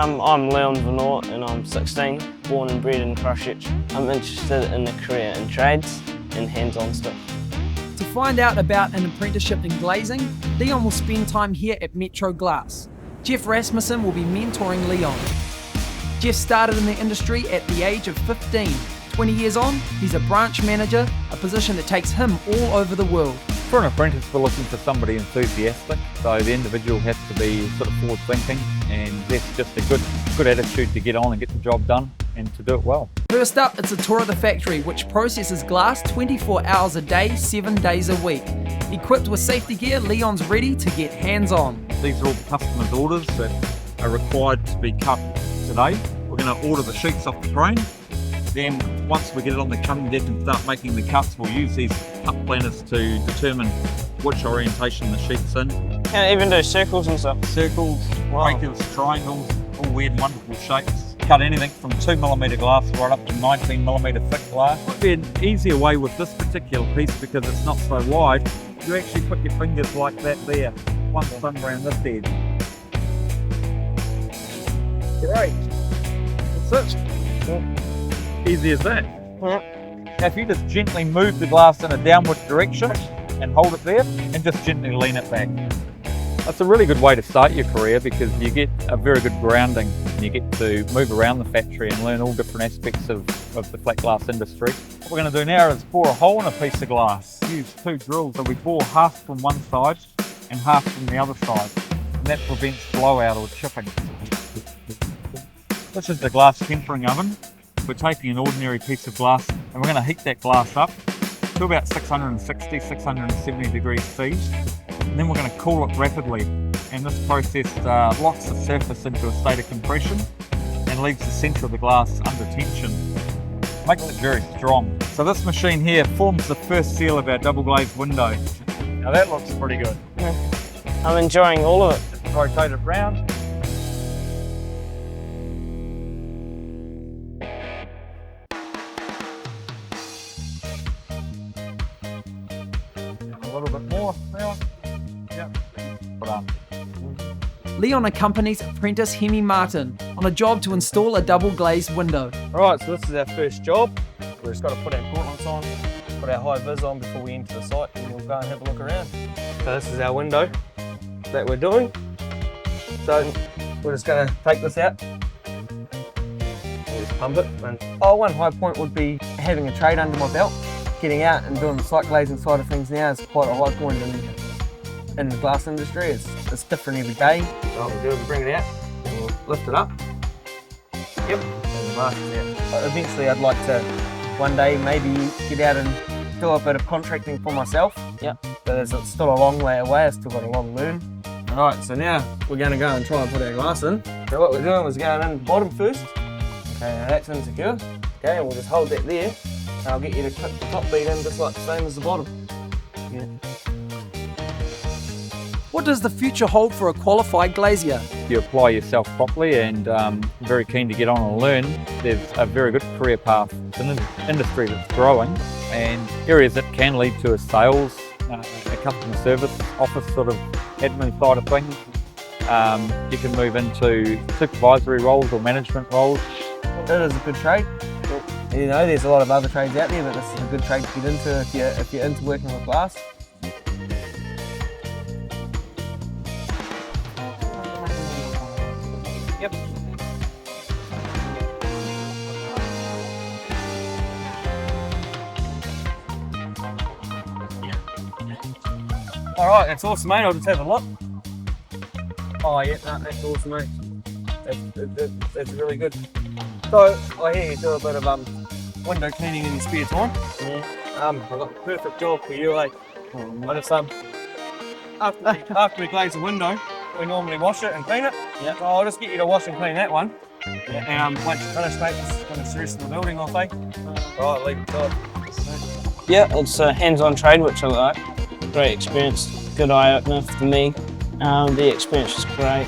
I'm Leon Vannoort and I'm 16, born and bred in Christchurch. I'm interested in a career in trades and hands-on stuff. To find out about an apprenticeship in glazing, Leon will spend time here at Metro Glass. Jeff Rasmussen will be mentoring Leon. Jeff started in the industry at the age of 15. 20 years on, he's a branch manager, a position that takes him all over the world. For an apprentice, we're looking for somebody enthusiastic, so the individual has to be sort of forward thinking, and that's just a good attitude to get on and get the job done and to do it well. First up, it's a tour of the factory, which processes glass 24 hours a day, 7 days a week. Equipped with safety gear, Leon's ready to get hands-on. These are all the customer's orders that are required to be cut today. We're going to order the sheets off the crane. Then once we get it on the cutting deck and start making the cuts, we'll use these cut planners to determine which orientation the sheet's in. Can it even do circles and stuff? Circles, breakers, triangles, all weird and wonderful shapes. Cut anything from 2mm glass right up to 19mm thick glass. Might be an easier way with this particular piece because it's not so wide. You actually put your fingers like that there, one thumb around this edge. Great. That's it. Yeah. Easy as that. Yeah. Now if you just gently move the glass in a downward direction and hold it there and just gently lean it back. That's a really good way to start your career because you get a very good grounding and you get to move around the factory and learn all different aspects of the flat glass industry. What we're going to do now is bore a hole in a piece of glass. Use 2 drills, so we bore half from one side and half from the other side, and that prevents blowout or chipping. This is the glass tempering oven. We're taking an ordinary piece of glass and we're going to heat that glass up to about 660, 670 degrees C. And then we're going to cool it rapidly. And this process locks the surface into a state of compression and leaves the centre of the glass under tension. Makes it very strong. So this machine here forms the first seal of our double glazed window. Now that looks pretty good. Yeah. I'm enjoying all of it. Just rotate it round. A little bit more, Leon. Yep. Put on. Leon accompanies apprentice Hemi Martin on a job to install a double glazed window. Alright, so this is our first job. We've just got to put our gauntlets on, put our high vis on before we enter the site, and we'll go and have a look around. So this is our window that we're doing. So we're just going to take this out. We'll just pump it. And one high point would be having a trade under my belt. Getting out and doing the site glazing side of things now is quite a high point in the glass industry. It's different every day. So what we'll do is bring it out and we'll lift it up. Yep, and the glass is out. Eventually I'd like to one day maybe get out and do a bit of contracting for myself. Yep. But it's still a long way away, I've still got a lot to learn. Alright, so now we're going to go and try and put our glass in. So what we're doing is going in the bottom first. Okay, now that's insecure. Okay, and we'll just hold that there. And I'll get you to clip the top bead in just like the same as the bottom. Yeah. What does the future hold for a qualified glazier? You apply yourself properly and very keen to get on and learn. There's a very good career path. It's an industry that's growing and areas that can lead to a sales, a customer service, office sort of admin side of things. You can move into supervisory roles or management roles. It is a good trade. You know, there's a lot of other trades out there, but this is a good trade to get into if you're into working with glass. Yep. Alright, that's awesome, mate. I'll just have a look. Oh yeah, no, that's awesome, mate. That's really good. So, I hear you do a bit of window cleaning in your spare time. Yeah. I've got the perfect job for you, eh? I just, after we glaze the window, we normally wash it and clean it. Yeah. So I'll just get you to wash and clean that one. Yeah. And once you finish, mate, just finish the rest of the building off, eh? Right, leave it to it. Yeah, it's a hands-on trade, which I like. Great experience, good eye-opener for me. The experience was great.